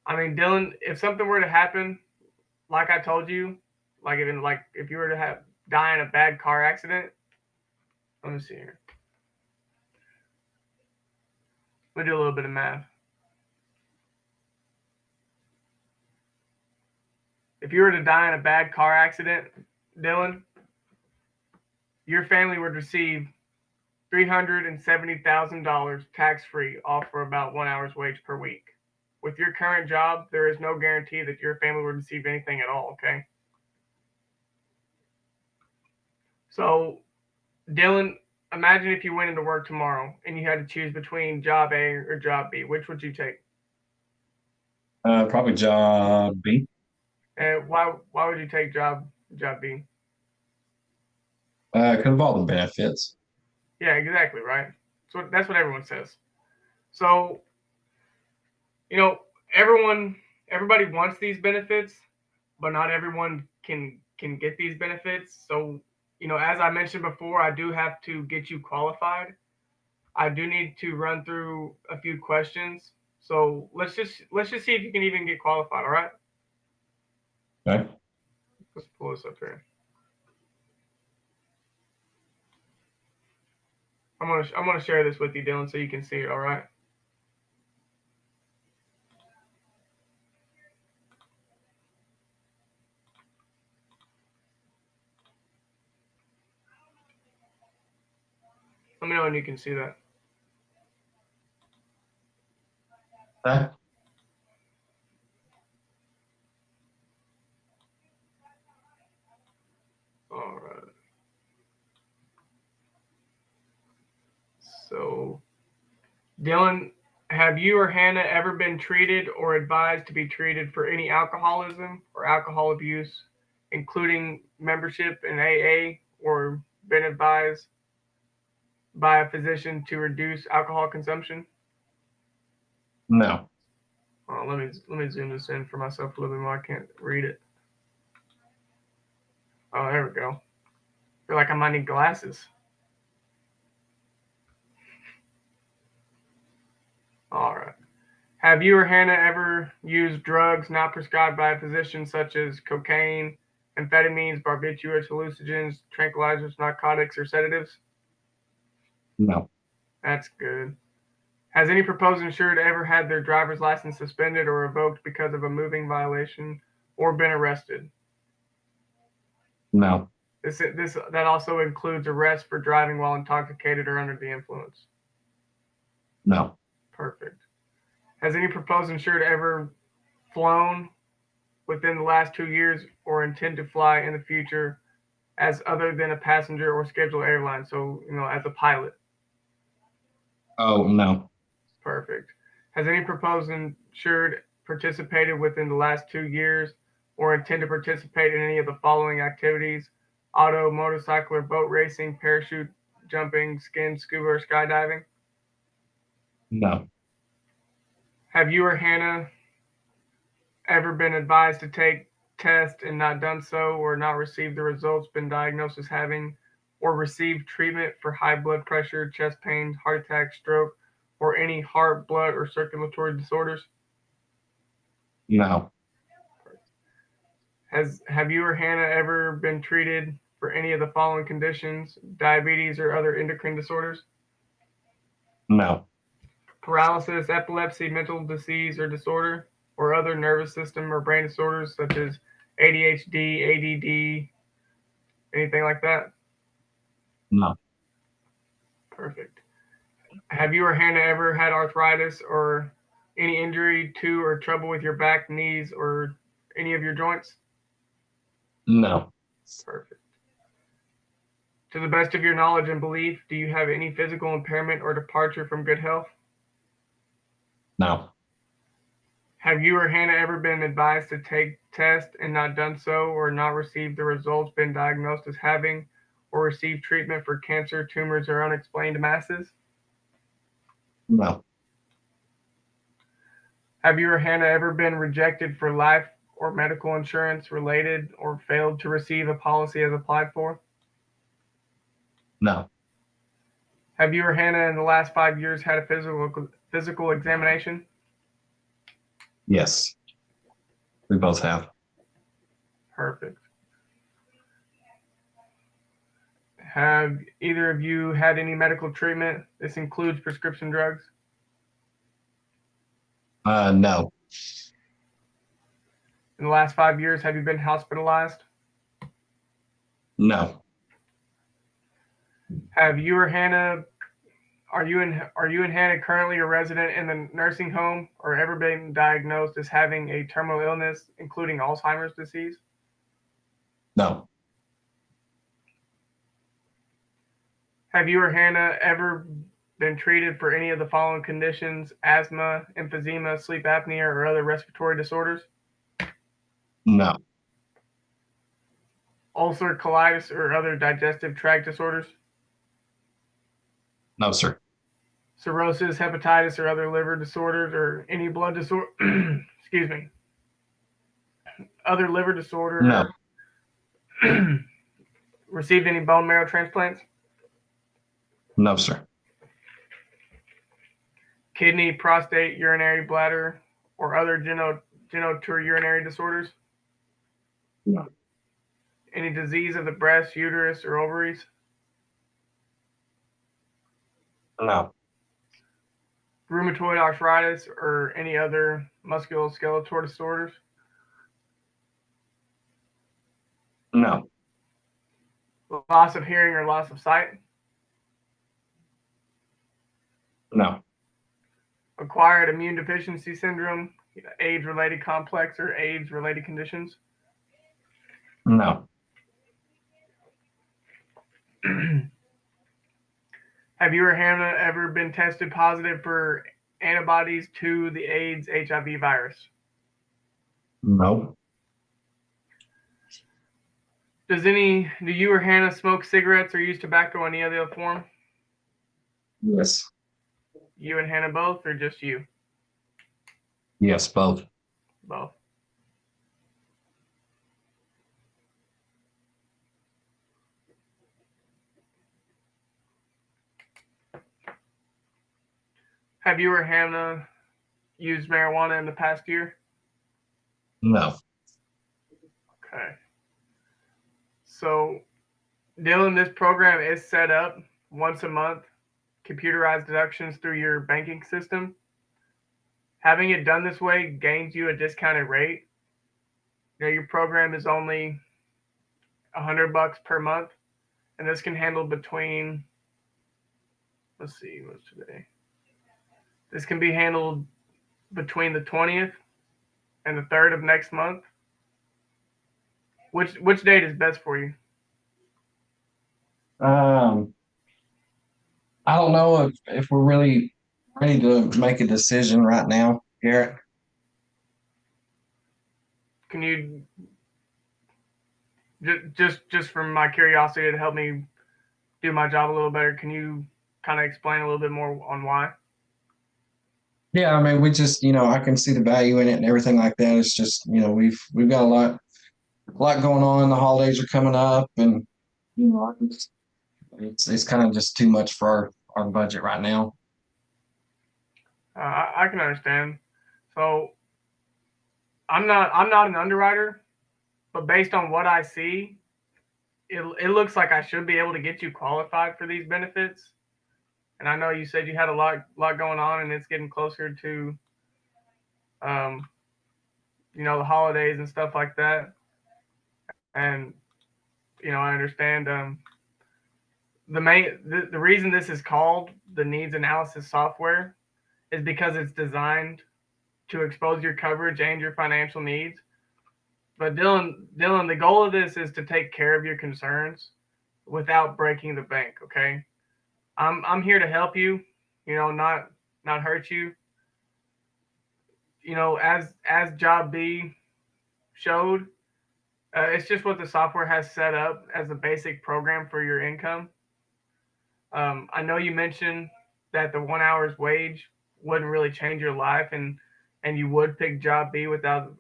I mean, Dylan, if something were to happen, like I told you, if you were to die in a bad car accident, let me see here. Let me do a little bit of math. If you were to die in a bad car accident, Dylan, your family would receive $370,000 tax-free, off for about 1 hour's wage per week. With your current job, there is no guarantee that your family would receive anything at all. Okay. So, Dylan, imagine if you went into work tomorrow and you had to choose between job A or job B. Which would you take? Probably job B. And why would you take job B? Because of all the benefits. Yeah, exactly, right. So that's what everyone says. So, you know, everybody wants these benefits, but not everyone can get these benefits. So, as I mentioned before, I do have to get you qualified. I do need to run through a few questions. So let's just see if you can even get qualified. All right. Okay. Let's pull this up here. I'm gonna share this with you, Dylan, so you can see it. All right. Let me know when you can see that. Okay. All right. So, Dylan, have you or Hannah ever been treated or advised to be treated for any alcoholism or alcohol abuse, including membership in AA, or been advised by a physician to reduce alcohol consumption? No. Let me zoom this in for myself a little bit more. I can't read it. Oh, there we go. I feel like I might need glasses. All right. Have you or Hannah ever used drugs not prescribed by a physician, such as cocaine, amphetamines, barbiturates, hallucinogens, tranquilizers, narcotics, or sedatives? No. That's good. Has any proposed insured ever had their driver's license suspended or revoked because of a moving violation, or been arrested? No. That also includes arrest for driving while intoxicated or under the influence. No. Perfect. Has any proposed insured ever flown within the last 2 years or intend to fly in the future as other than a passenger or scheduled airline? So, as a pilot. Oh, no. Perfect. Has any proposed insured participated within the last 2 years or intend to participate in any of the following activities: auto, motorcycle, or boat racing, parachute jumping, scuba, or skydiving? No. Have you or Hannah ever been advised to take tests and not done so, or not received the results, been diagnosed as having, or received treatment for high blood pressure, chest pain, heart attack, stroke, or any heart, blood, or circulatory disorders? No. Have you or Hannah ever been treated for any of the following conditions: diabetes or other endocrine disorders, No. paralysis, epilepsy, mental disease or disorder, or other nervous system or brain disorders such as ADHD, ADD, anything like that? No. Perfect. Have you or Hannah ever had arthritis or any injury to or trouble with your back, knees, or any of your joints? No. Perfect. To the best of your knowledge and belief, do you have any physical impairment or departure from good health? No. Have you or Hannah ever been advised to take tests and not done so, or not received the results, been diagnosed as having, or received treatment for cancer, tumors, or unexplained masses? No. Have you or Hannah ever been rejected for life or medical insurance related, or failed to receive a policy as applied for? No. Have you or Hannah in the last 5 years had a physical examination? Yes. We both have. Perfect. Have either of you had any medical treatment? This includes prescription drugs. No. In the last 5 years, have you been hospitalized? No. Have you or Hannah, are you and Hannah currently a resident in the nursing home, or ever been diagnosed as having a terminal illness, including Alzheimer's disease? No. Have you or Hannah ever been treated for any of the following conditions: asthma, emphysema, sleep apnea, or other respiratory disorders? No. Ulcer, colitis, or other digestive tract disorders? No, sir. cirrhosis, hepatitis, or other liver disorders, or any blood disorder. Excuse me. Other liver disorder. No. Received any bone marrow transplants? No, sir. Kidney, prostate, urinary bladder, or other genitourinary disorders? No. Any disease of the breast, uterus, or ovaries? No. Rheumatoid arthritis or any other musculoskeletal disorders? No. Loss of hearing or loss of sight? No. Acquired immune deficiency syndrome, AIDS-related complex, or AIDS-related conditions? No. Have you or Hannah ever been tested positive for antibodies to the AIDS HIV virus? No. Do you or Hannah smoke cigarettes or use tobacco in any other form? Yes. You and Hannah both, or just you? Yes, both. Both. Have you or Hannah used marijuana in the past year? No. Okay. So, Dylan, this program is set up once a month, computerized deductions through your banking system. Having it done this way gains you a discounted rate. Your program is only $100 per month, and this can handle between, let's see, what's today? This can be handled between the 20th and the 3rd of next month. Which date is best for you? I don't know if we're really ready to make a decision right now, Garrett. Can you just from my curiosity to help me do my job a little better, can you kind of explain a little bit more on why? Yeah, I mean, we just, I can see the value in it and everything like that. It's just, we've got a lot going on. The holidays are coming up, and it's kind of just too much for our budget right now. I can understand. So I'm not an underwriter, but based on what I see, it looks like I should be able to get you qualified for these benefits. And I know you said you had a lot going on, and it's getting closer to, the holidays and stuff like that. And I understand. The reason this is called the needs analysis software is because it's designed to expose your coverage and your financial needs. But Dylan, the goal of this is to take care of your concerns without breaking the bank. Okay, I'm here to help you. Not hurt you. As Job B showed, it's just what the software has set up as a basic program for your income. I know you mentioned that the 1 hour's wage wouldn't really change your life, and you would pick Job B without,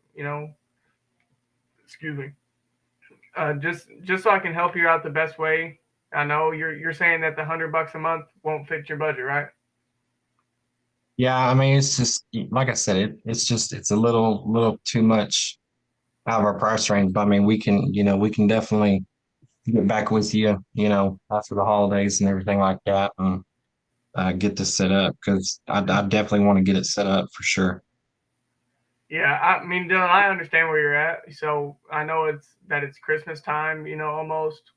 excuse me. Just so I can help you out the best way. I know you're saying that the $100 a month won't fit your budget, right? Yeah, I mean, it's just like I said, it's a little too much out of our price range. But I mean, we can definitely get back with you, after the holidays and everything like that, and get this set up, because I definitely want to get it set up for sure. Yeah, I mean, Dylan, I understand where you're at. So I know it's Christmas time, almost.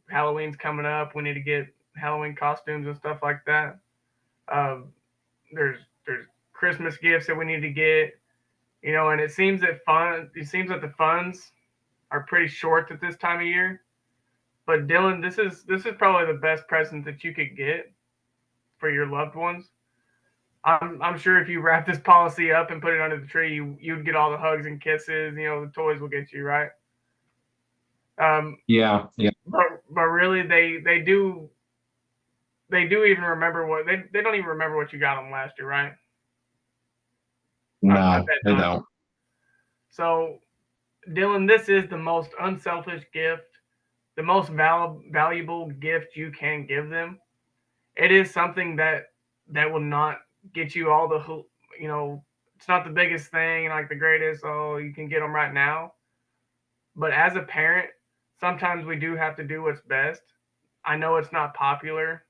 Halloween's coming up. We need to get Halloween costumes and stuff like that. There's Christmas gifts that we need to get, and it seems that the funds are pretty short at this time of year. But Dylan, this is probably the best present that you could get for your loved ones. I'm sure if you wrap this policy up and put it under the tree, you'd get all the hugs and kisses. The toys will get you, right. Yeah, yeah. But really, they do they do even remember what they don't even remember what you got them last year, right? I No, bet they not. don't. So, Dylan, this is the most unselfish gift, the most valuable gift you can give them. It is something that will not get you all the, you know, it's not the biggest thing and like the greatest. Oh, you can get them right now. But as a parent, sometimes we do have to do what's best. I know it's not popular,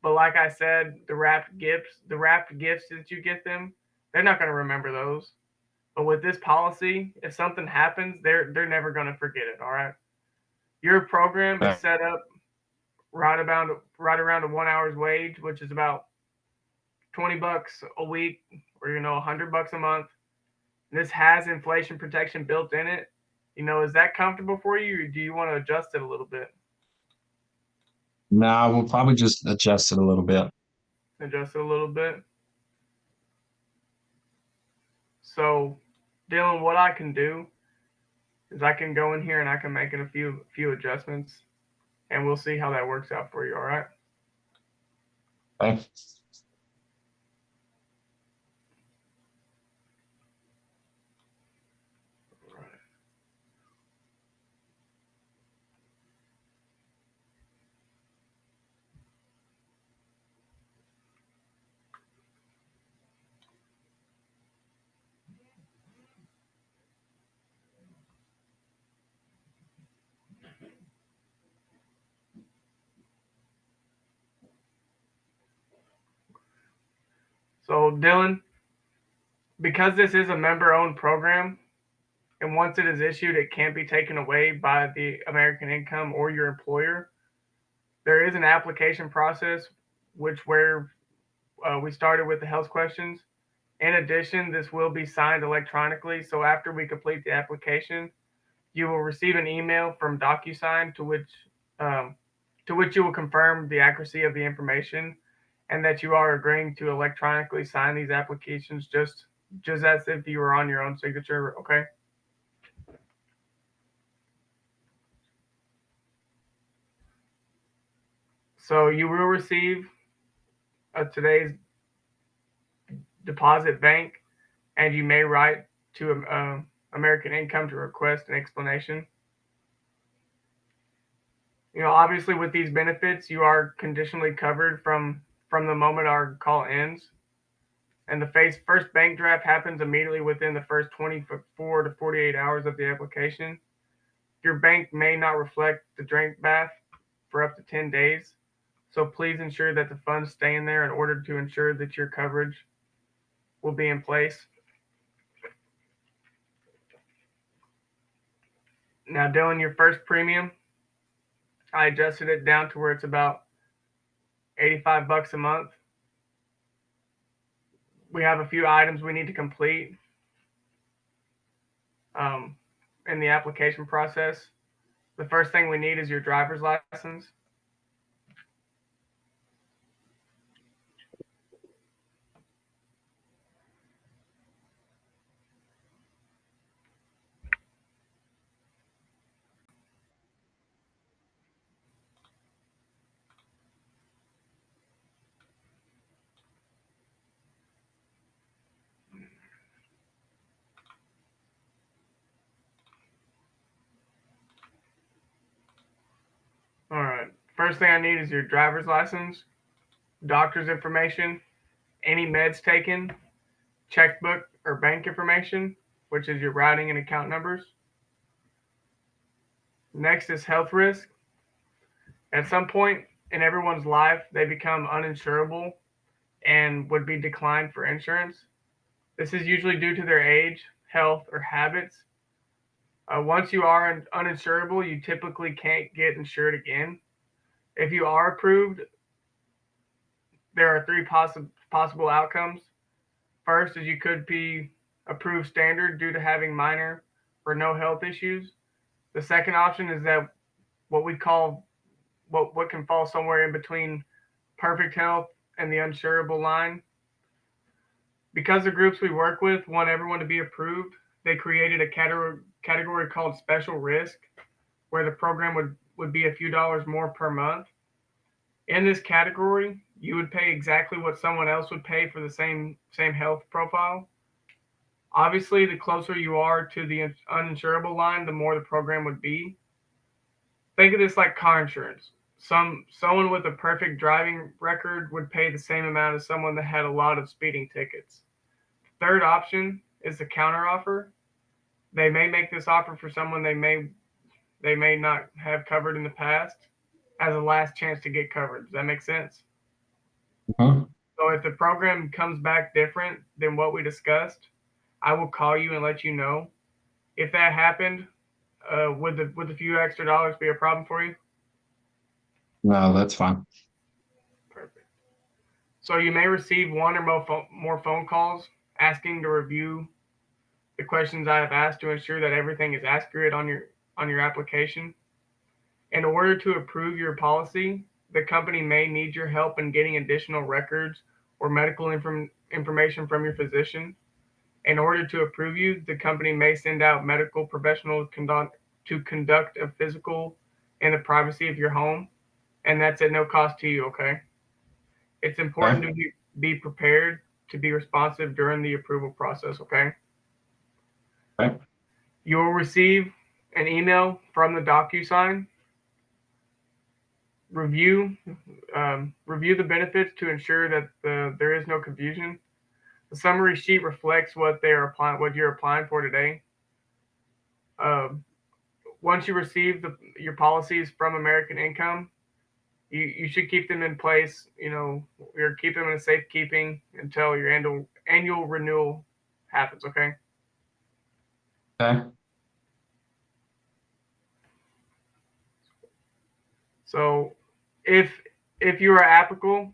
but like I said, the wrapped gifts that you get them, they're not going to remember those. But with this policy, if something happens, they're never going to forget it. All right. Your program is set up right around a 1 hour's wage, which is about $20 a week, or $100 a month. This has inflation protection built in it. Is that comfortable for you, or do you want to adjust it a little bit? No, we'll probably just adjust it a little bit. Adjust it a little bit. So, Dylan, what I can do is I can go in here and I can make it a few adjustments, and we'll see how that works out for you. All right. Okay. So, Dylan, because this is a member-owned program, and once it is issued, it can't be taken away by the American Income or your employer. There is an application process, where we started with the health questions. In addition, this will be signed electronically. So after we complete the application, you will receive an email from DocuSign um, to which you will confirm the accuracy of the information and that you are agreeing to electronically sign these applications just as if you were on your own signature. Okay. So you will receive today's deposit bank, and you may write to American Income to request an explanation. Obviously, with these benefits, you are conditionally covered from the moment our call ends, and the first bank draft happens immediately within the first 24 to 48 hours of the application. Your bank may not reflect the drink bath for up to 10 days, so please ensure that the funds stay in there in order to ensure that your coverage will be in place. Now, Dylan, your first premium, I adjusted it down to where it's about $85 a month. We have a few items we need to complete um, in the application process. The first thing we need is your driver's license. All right. First thing I need is your driver's license, doctor's information, any meds taken, checkbook or bank information, which is your routing and account numbers. Next is health risk. At some point in everyone's life, they become uninsurable and would be declined for insurance. This is usually due to their age, health, or habits. Once you are uninsurable, you typically can't get insured again. If you are approved, there are three possible outcomes. First is you could be approved standard due to having minor or no health issues. The second option is that what we call what can fall somewhere in between perfect health and the insurable line. Because the groups we work with want everyone to be approved, they created a category called special risk, where the program would be a few dollars more per month. In this category, you would pay exactly what someone else would pay for the same health profile. Obviously, the closer you are to the uninsurable line, the more the program would be. Think of this like car insurance. Someone with a perfect driving record would pay the same amount as someone that had a lot of speeding tickets. Third option is the counteroffer. They may make this offer for someone they may not have covered in the past as a last chance to get covered. Does that make sense? Uh-huh. So if the program comes back different than what we discussed, I will call you and let you know. If that happened, would the few extra dollars be a problem for you? No, that's fine. Perfect. So you may receive one or more phone calls asking to review the questions I have asked to ensure that everything is accurate on your application. In order to approve your policy, the company may need your help in getting additional records or medical information from your physician. In order to approve you, the company may send out medical professionals to conduct a physical in the privacy of your home, and that's at no cost to you, okay? It's important Okay. to be prepared to be responsive during the approval process, okay? Okay. You will receive an email from the DocuSign. Review review the benefits to ensure that there is no confusion. The summary sheet reflects what you're applying for today. Um, Once you receive your policies from American Income, you should keep them in place. Or keep them in safekeeping until your annual renewal happens. Okay. Okay. So, if you are applicable,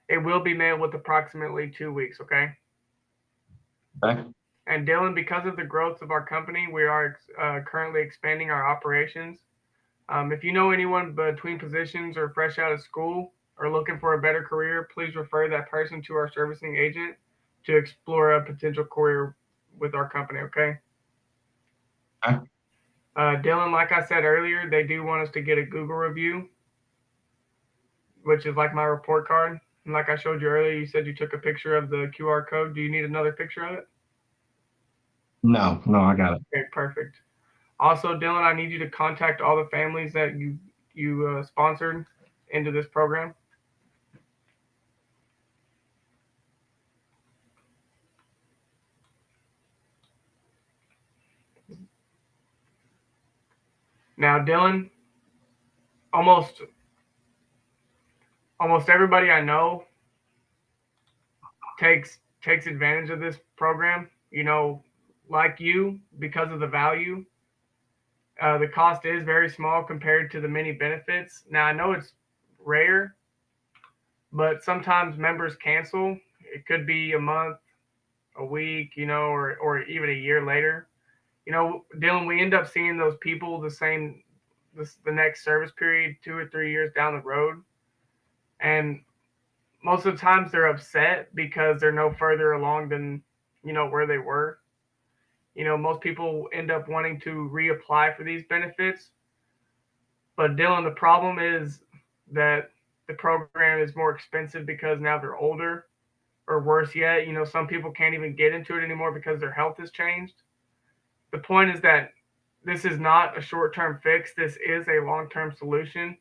it will be mailed with approximately 2 weeks. Okay. Okay. And Dylan, because of the growth of our company, we are currently expanding our operations. If you know anyone between positions or fresh out of school or looking for a better career, please refer that person to our servicing agent to explore a potential career with our company, okay? Okay. Dylan, like I said earlier, they do want us to get a Google review, which is like my report card. And like I showed you earlier, you said you took a picture of the QR code. Do you need another picture of it? No, I got it. Okay, perfect. Also, Dylan, I need you to contact all the families that you sponsored into this program. Now, Dylan, almost everybody I know takes advantage of this program. Like you, because of the value. The cost is very small compared to the many benefits. Now I know it's rare, but sometimes members cancel. It could be a month, a week, or even a year later. Dylan, we end up seeing those people the next service period 2 or 3 years down the road, and most of the times they're upset because they're no further along than where they were. Most people end up wanting to reapply for these benefits, but Dylan, the problem is that the program is more expensive because now they're older, or worse yet, some people can't even get into it anymore because their health has changed. The point is that this is not a short-term fix. This is a long-term solution,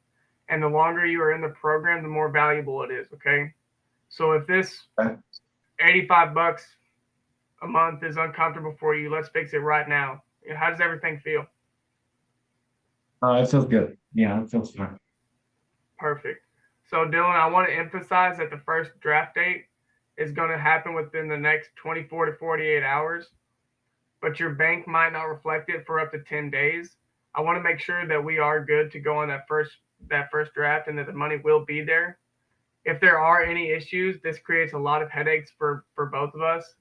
and the longer you are in the program, the more valuable it is. Okay. So if this Okay. $85 a month is uncomfortable for you, let's fix it right now. How does everything feel? It feels good. Yeah, it feels fine. Perfect. So Dylan, I want to emphasize that the first draft date is going to happen within the next 24 to 48 hours, but your bank might not reflect it for up to 10 days. I want to make sure that we are good to go on that first draft and that the money will be there. If there are any issues, this creates a lot of headaches for both of us,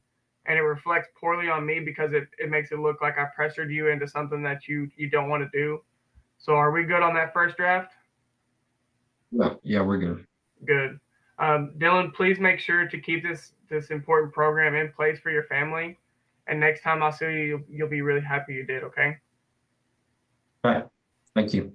and it reflects poorly on me because it makes it look like I pressured you into something that you don't want to do. So are we good on that first draft? Yeah, we're good. Good. Dylan, please make sure to keep this important program in place for your family. And next time I'll see you, you'll be really happy you did. Okay. All right. Thank you.